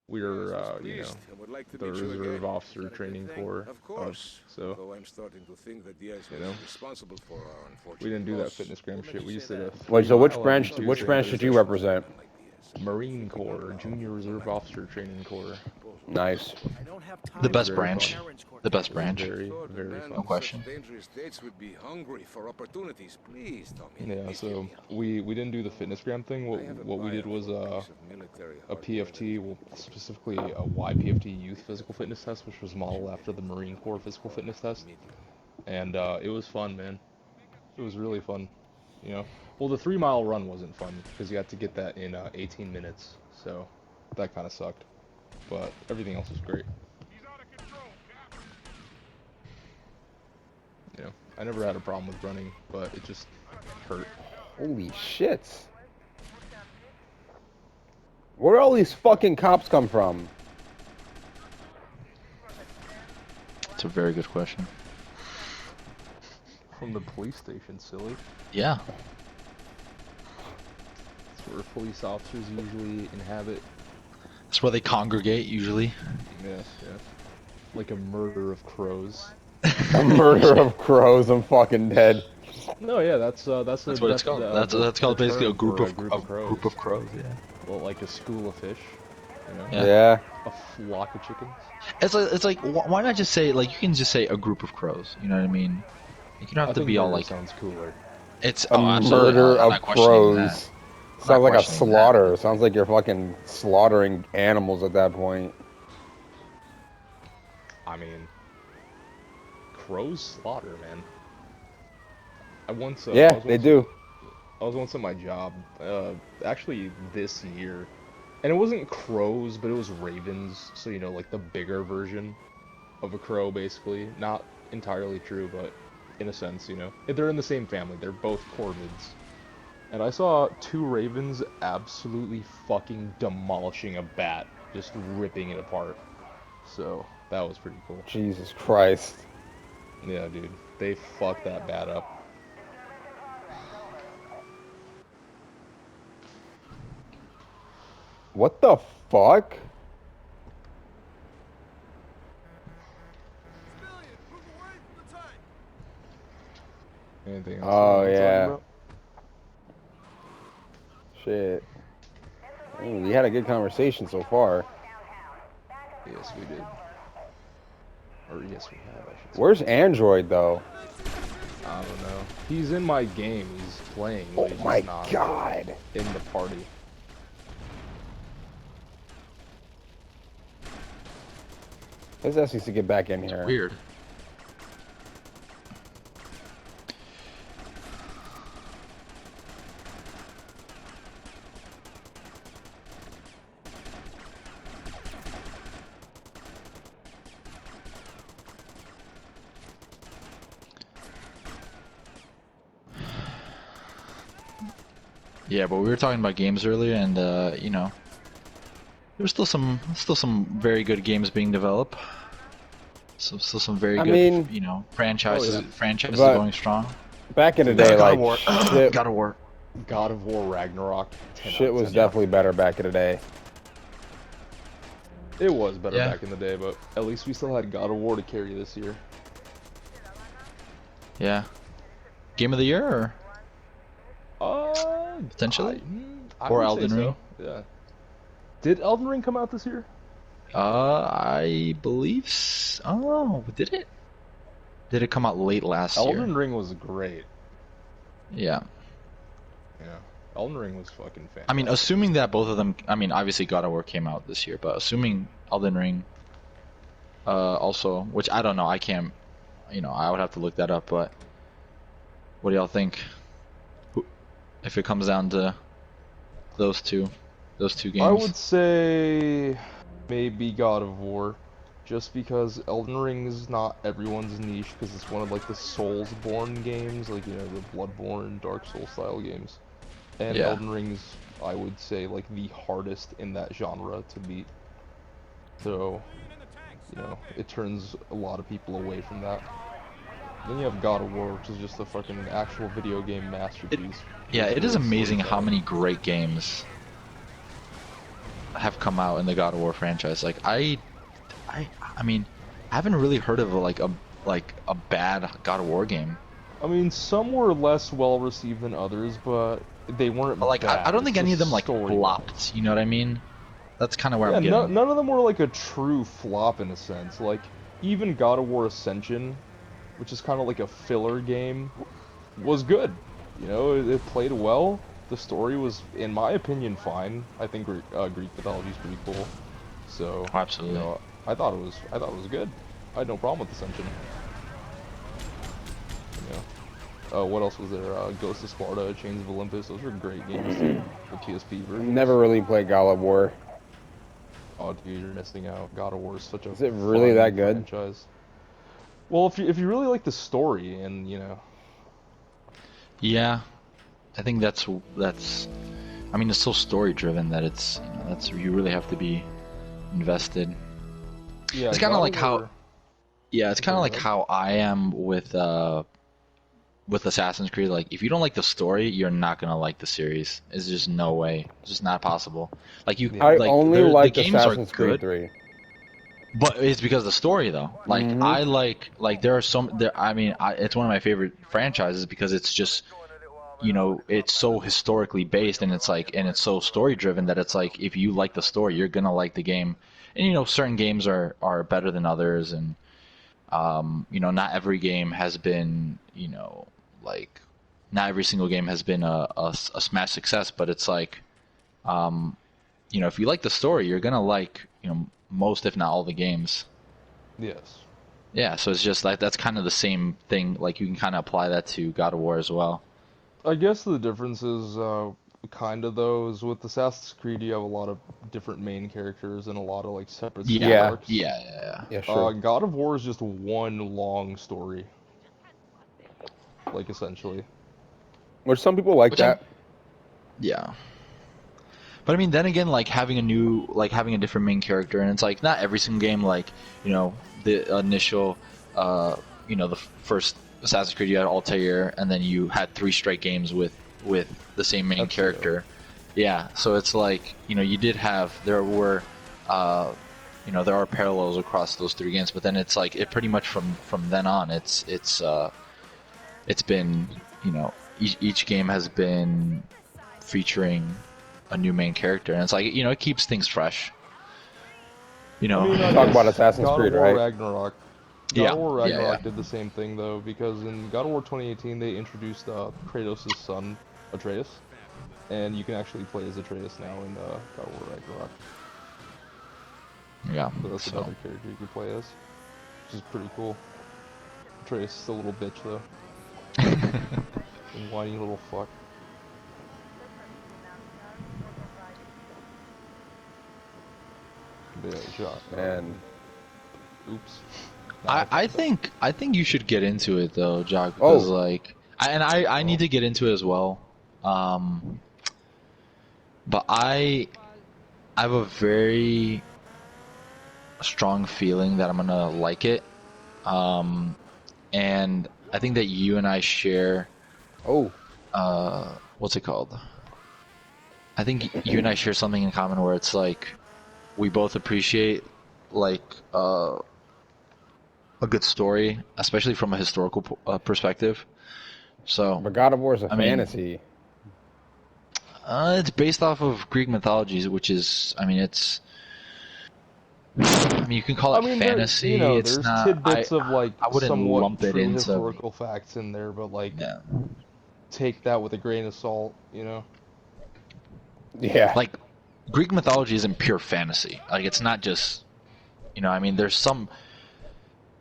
the Reserve Officer Training Corps. Of course. So Though I'm starting to think that Diaz You know? was responsible for our unfortunate we didn't do that loss. fitness gram shit. We used to. Wait, so which 3 mile branch? and Which branch did you represent? Marine Corps, Junior Reserve Officer Training Corps. Nice. The best Very branch. fun. The best branch. Very, very Man fun. in question. such dangerous states would be hungry for opportunities. Please, Tommy. Yeah, so we didn't do the fitness gram thing. What we did was a PFT, well, specifically a YPFT Youth Physical Fitness Test, which was modeled after the Marine Corps Physical Fitness Test, and it was fun, man. It was really fun, Well, the 3 mile run wasn't fun because you had to get that in 18 minutes, so that kind of sucked. But everything else was great. I never had a problem with running, but it just hurt. Holy shit. Where do all these fucking cops come from? It's a very good question. From the police station, silly. Yeah. That's where police officers usually inhabit. That's where they congregate usually. Yes. Like a murder of crows. A murder of crows. I'm fucking dead. No, yeah, that's That's what it's called. That's called basically a group of crows. Yeah. Well, like a school of fish, Yeah. a flock of chickens. It's like why not just say like you can just say a group of crows. You know what I mean? Like, you don't have to I think be all murder like sounds cooler. it's A absolutely. murder I'm of not questioning crows. that. Sounds like a questioning that. slaughter. Sounds like you're fucking slaughtering animals at that point. I mean, crows slaughter, man. I once. Yeah, they do. I was once at my job, actually this year, and it wasn't crows, but it was ravens. So like the bigger version of a crow, basically. Not entirely true, but in a sense, they're in the same family. They're both corvids. And I saw 2 ravens absolutely fucking demolishing a bat, just ripping it apart. So that was pretty cool. Jesus Christ. Yeah, dude, they fucked that bat up. What the fuck? Anything else? Oh, you wanna talk yeah. about? Shit. Ooh, we had a good conversation so far. Yes, we did. Or yes, we have. I should say. Where's Android though? I don't know. He's in my game. He's playing. Oh But he's my just not god. in the party. His ass needs to get back in here. Weird. Yeah, but we were talking about games earlier, and you know, there's still some very good games being developed. Still some very I good, mean- you know, franchises Oh, yeah. franchises But- going strong. Back in the day, God like of War. shit, God of War. God of War Ragnarok. 10 shit out of was 10. definitely better back in the day. It was better Yeah. back in the day, but at least we still had God of War to carry this year. Yeah. Game of the year, or Uh, Potentially? I Or would Elden say Ring? So. Yeah. Did Elden Ring come out this year? I believe. Oh, did it? Did it come out late last Elden year? Ring was great. Yeah. Yeah. Elden Ring was fucking fantastic. I mean, assuming that both of them. I mean, obviously God of War came out this year, but assuming Elden Ring. Also, which I don't know. I can't. You know, I would have to look that up. But what do y'all think? If it comes down to those two games. I would say maybe God of War, just because Elden Ring is not everyone's niche, because it's one of like the Soulsborne games, like you know the Bloodborne, Dark Souls style games, and Yeah. Elden Ring's I would say like the hardest in that genre to beat. So, you know, it turns a lot of people away from that. Then you have God of War, which is just a fucking actual video game masterpiece. Yeah, with it is great amazing how storytelling. many great games have come out in the God of War franchise. Like I mean, I haven't really heard of like a bad God of War game. I mean, some were less well received than others, but they weren't But like bad. I don't think It's any the of them like story flopped. You know what I mean? That's kind of where Yeah, I'm getting. none of them were like a true flop in a sense. Like, even God of War Ascension, which is kind of like a filler game, was good. You know, it played well. The story was, in my opinion, fine. I think Greek mythology is pretty cool. So, Oh, absolutely. you know, I thought it was good. I had no problem with Ascension. You know, what else was there? Ghost of Sparta, Chains of Olympus. Those were great games too. The PSP version. Never really played God of War. Oh, dude, you're missing out. God of War is such a Is it really fun that good? franchise. Well, if you really like the story and you know, Yeah, I think that's. I mean, it's so story driven that it's that's you really have to be invested. yeah, It's kind of God like of how. War- Yeah, it's kind of Sorry, like go how I am with Assassin's Creed. Like, if you don't like the story, you're not gonna like the series. It's just no way. It's just not possible. Like you, Yeah. I like only the liked games Assassin's are Creed good, 3. but it's because of the story though. Like Mhm. I like there are some there. I mean, it's one of my favorite franchises because it's just it's so historically based and it's so story driven that it's like if you like the story, you're gonna like the game. And certain games are better than others, and not every game has been, like, not every single game has been a smash success, but it's like, if you like the story, you're gonna like, most, if not all, the games. yes. Yeah, so it's just like that's kind of the same thing. Like you can kind of apply that to God of War as well. I guess the difference is kind of though is with Assassin's Creed you have a lot of different main characters and a lot of like separate story Yeah. arcs. Yeah. Yeah, sure. God of War is just one long story, like essentially. Which some people like Which I- that. Yeah. But I mean, then again, like having a different main character, and it's like not every single game, like the initial, the first Assassin's Creed, you had Altair, and then you had 3 straight games with the same main That's true. character. Yeah, so it's like you did have there are parallels across those 3 games, but then it's like it pretty much from then on, it's been each game has been featuring a new main character, and it's like it keeps things fresh. I mean, I Talk guess about Assassin's God Creed, of War right? Ragnarok. God Yeah, of War yeah, Ragnarok yeah. did the same thing though, because in God of War 2018 they introduced Kratos' son Atreus, and you can actually play as Atreus now in God of War Ragnarok. Yeah, So that's so another character you can play as, which is pretty cool. Atreus is a little bitch though, and whiny little fuck. But yeah, shot. Man. Oops. I think you should get into it though, Jock, because Oh. I need to get into it as well. but I have a very strong feeling that I'm gonna like it. Um, and I think that you and I share Oh, what's it called? I think you and I share something in common where it's like we both appreciate like a good story, especially from a historical perspective. So, but God of War is a I mean, fantasy. it's based off of Greek mythology, which is, I mean, it's, I mean, you can call I it mean, there, fantasy. It's there's not. tidbits of like I wouldn't somewhat lump it true into. historical facts in there, but like Yeah. take that with a grain of salt, you know? Yeah. Like Greek mythology isn't pure fantasy. Like it's not just, I mean, there's some.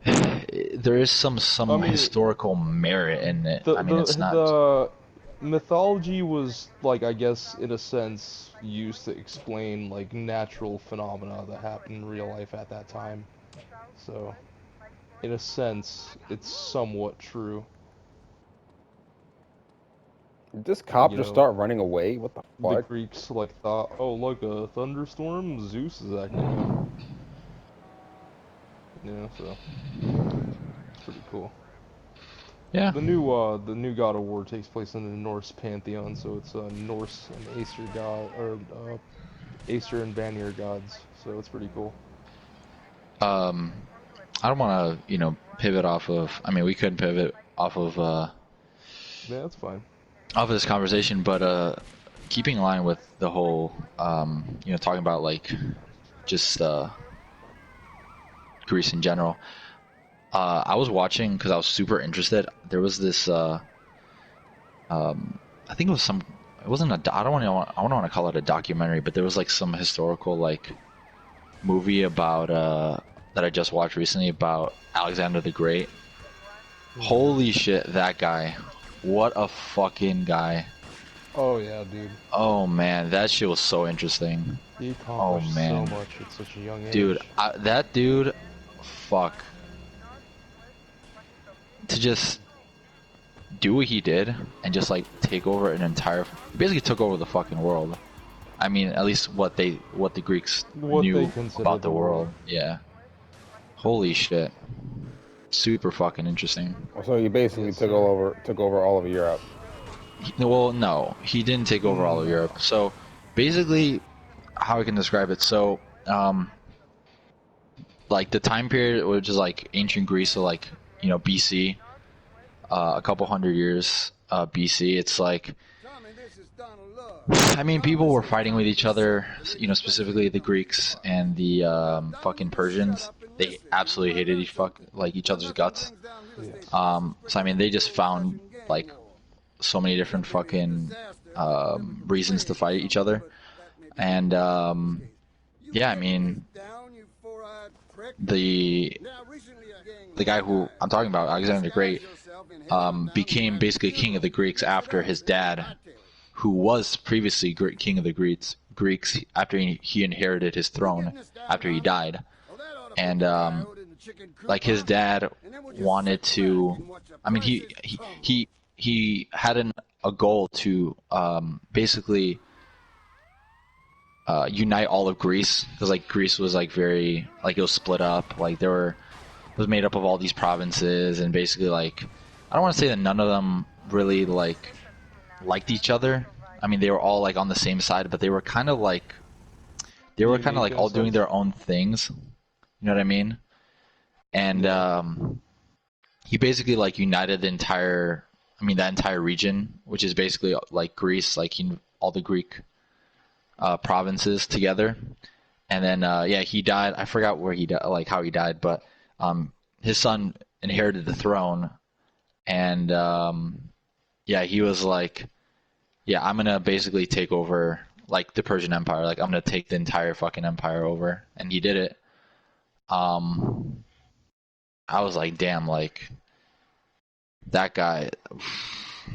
There is some I some mean, historical merit in it. the I mean, the it's not. the mythology was like, I guess in a sense, used to explain like natural phenomena that happened in real life at that time. So, in a sense, it's somewhat true. Did this cop You just know, start running away? What the the fuck? Greeks like thought, oh, look, a thunderstorm, Zeus is acting up. Yeah, so it's pretty cool. Yeah. The new God of War takes place in the Norse pantheon, so it's Norse and Aesir god, or Aesir and Vanir gods. So it's pretty cool. Um, I don't want to, pivot off of. I mean, we could pivot Yeah, that's fine. off of this conversation, but keeping in line with the whole, talking about like just Greece in general. I was watching because I was super interested. There was this, I think it was some. It wasn't a. I don't want to. I don't want to call it a documentary, but there was like some historical like movie about that I just watched recently about Alexander the Great. Holy shit, that guy. What a fucking guy. Oh yeah, dude. Oh man, that shit was so interesting. He Oh accomplished so man. much at such a young Dude, age. that dude, fuck. To just do what he did and just like take over an entire, basically took over the fucking world. I mean, at least what the Greeks What they knew consider about the the world. world. Yeah. Holy shit. Super fucking interesting. So you basically Yes, sir. took over all of Europe. Well, no, he didn't take over all of No. Europe. So basically, how I can describe it. So, like the time period, which is like ancient Greece, so like BC, a couple hundred years BC. It's like, I mean, people were fighting with each other. Specifically the Greeks and the fucking Persians. They absolutely hated each other's guts. Yes. So I mean, they just found like so many different fucking reasons to fight each other, and yeah, I mean, the the guy who I'm talking about, Alexander the Great, became basically king of the Greeks after his dad, who was previously king of the Greeks after he inherited his throne after he died, and like his dad wanted to, I mean, he had a goal to basically unite all of Greece, because like Greece was like very like it was split up, like it was made up of all these provinces, and basically like I don't want to say that none of them really like liked each other. I mean, they were all like on the same side, but they were kind of Unique like in a all doing sense. their own things. You know what I mean? And Yeah. he basically like united that entire region, which is basically like Greece, like all the Greek provinces together. And then yeah, he died. I forgot where he died, like how he died, but his son inherited the throne, and yeah, he was like, yeah, I'm gonna basically take over like the Persian Empire. Like I'm gonna take the entire fucking empire over, and he did it. Um, I was like, damn, like that guy,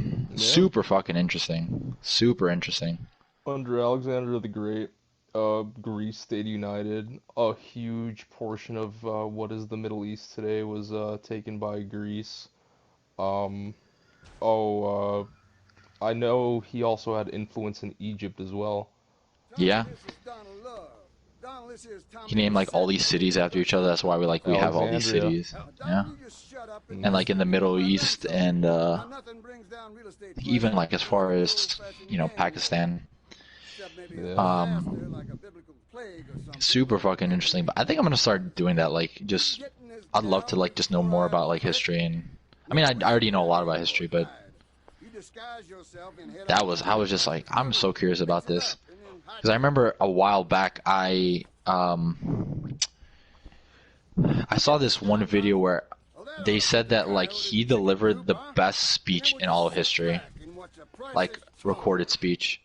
Yeah. super fucking interesting, super interesting. Under Alexander the Great, Greece stayed united. A huge portion of what is the Middle East today was taken by Greece. Um, oh, I know he also had influence in Egypt as well. Yeah. He named like all these cities after each other. That's why we have all these Alexandria. cities. Yeah. And like in the Middle East and even like as far as Pakistan. Yeah. Super fucking interesting. But I think I'm gonna start doing that. Like, just I'd love to like just know more about like history, and I mean I already know a lot about history, but I was just like, I'm so curious about this because I remember a while back I saw this one video where they said that like he delivered the best speech in all of history, like recorded speech.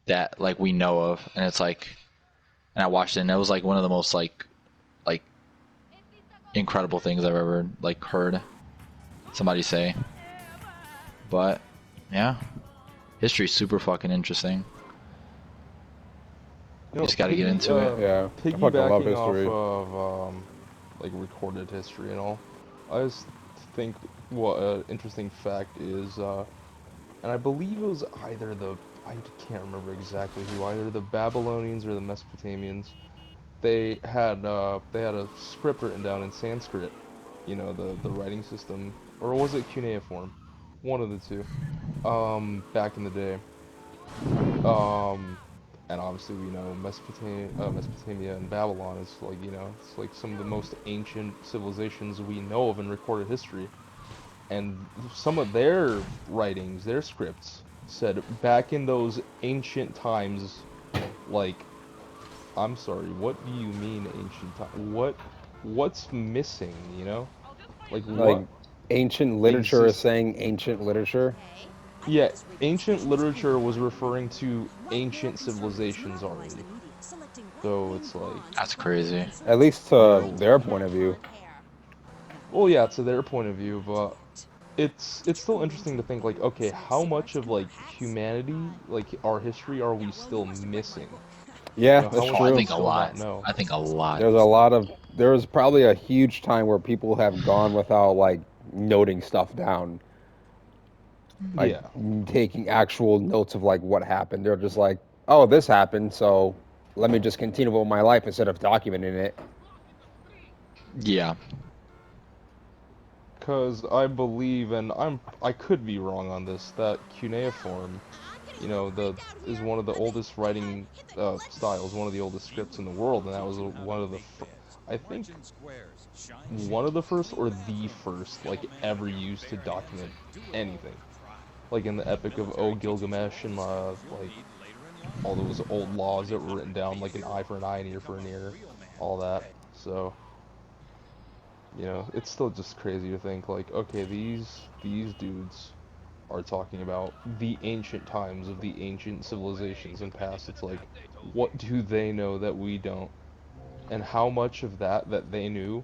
That like we know of, and it's like, and I watched it, and it was like one of the most like incredible things I've ever like heard somebody say. But yeah, history's super fucking interesting. You just got to get into it. Yeah, I fucking love Piggybacking history. off of like recorded history and all, I just think what an interesting fact is, and I believe it was either I can't remember exactly who, either the Babylonians or the Mesopotamians. They had a script written down in Sanskrit, the writing system, or was it cuneiform? One of the two. Back in the day. And obviously we know Mesopotamia and Babylon is like, it's like some of the most ancient civilizations we know of in recorded history. And some of their writings, their scripts, said back in those ancient times, like, I'm sorry, what do you mean ancient time? What's missing, Like Like what ancient literature is exist? saying ancient literature. Yeah, ancient literature was referring to ancient civilizations already. So it's like, That's crazy. At least you to know, their point of view. well, yeah, to their point of view, but it's still interesting to think like, okay, how much of like humanity, like our history, are we still missing? Yeah, How that's much I do true. we think a still lot. not know? I think a lot. There was probably a huge time where people have gone without like noting stuff down, like Yeah, taking actual notes of like what happened. They're just like, oh, this happened, so let me just continue with my life instead of documenting it. Yeah. because I believe, and I could be wrong on this, that cuneiform, the is one of the oldest writing styles, one of the oldest scripts in the world, and that was one of the, I think, one of the first or the first like ever used to document anything, like in the Epic of O Gilgamesh and like all those old laws that were written down, like an eye for an eye, an ear for an ear, all that. So it's still just crazy to think like, okay, these dudes are talking about the ancient times of the ancient civilizations and past. It's like, what do they know that we don't? And how much of that they knew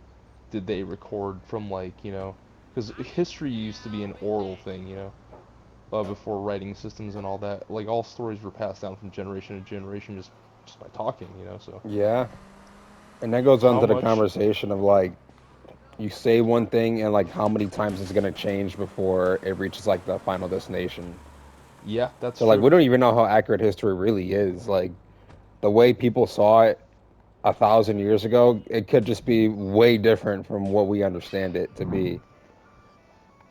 did they record from, like, because history used to be an oral thing, before writing systems and all that. Like, all stories were passed down from generation to generation just by talking, so Yeah, and that goes on how to the much, conversation of like you say one thing and like how many times it's gonna change before it reaches like the final destination. yeah, that's So like true. we don't even know how accurate history really is. Like the way people saw it 1,000 years ago, it could just be way different from what we understand it to be.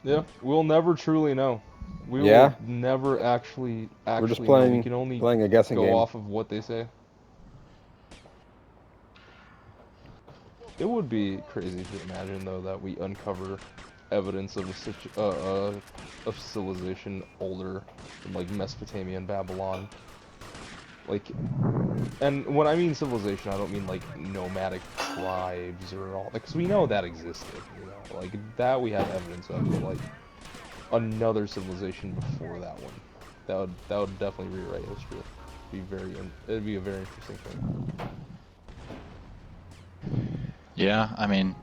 Yeah, we'll never truly know. We will Yeah, never actually we're just know. We can only playing a guessing go game. off of what they say. It would be crazy to imagine, though, that we uncover evidence of a civilization older than like Mesopotamia and Babylon. Like, and when I mean civilization, I don't mean like nomadic tribes or all, because we know that existed, like that we have evidence of, but like another civilization before that one, that would definitely rewrite history. It'd be a very interesting thing. Yeah, I mean,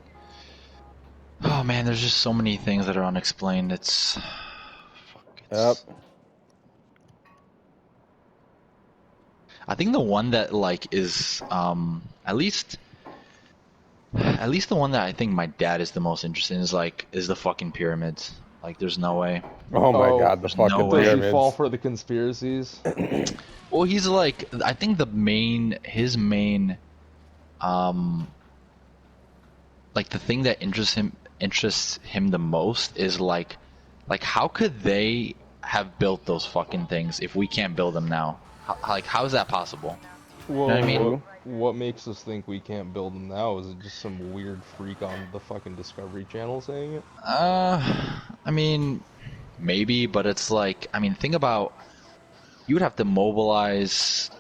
oh man, there's just so many things that are unexplained. It's Yep. I think the one that like is at least the one that I think my dad is the most interested in is the fucking pyramids. Like, there's no way. Oh my Oh, god, the there's no fucking way. Does he pyramids. fall for the conspiracies? Well, he's like, I think his main, like the thing that interests him the most is like how could they have built those fucking things if we can't build them now? How is that possible? Well, what I mean? what makes us think we can't build them now? Is it just some weird freak on the fucking Discovery Channel saying it? I mean, maybe, but it's like, I mean, think about, you would have to mobilize,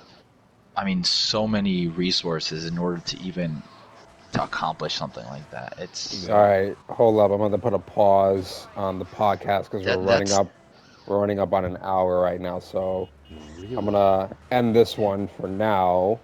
I mean, so many resources in order to even to accomplish something like that. It's All right, hold up. I'm going to put a pause on the podcast because we're running that's up. We're running up on an hour right now, so I'm gonna end this one for now.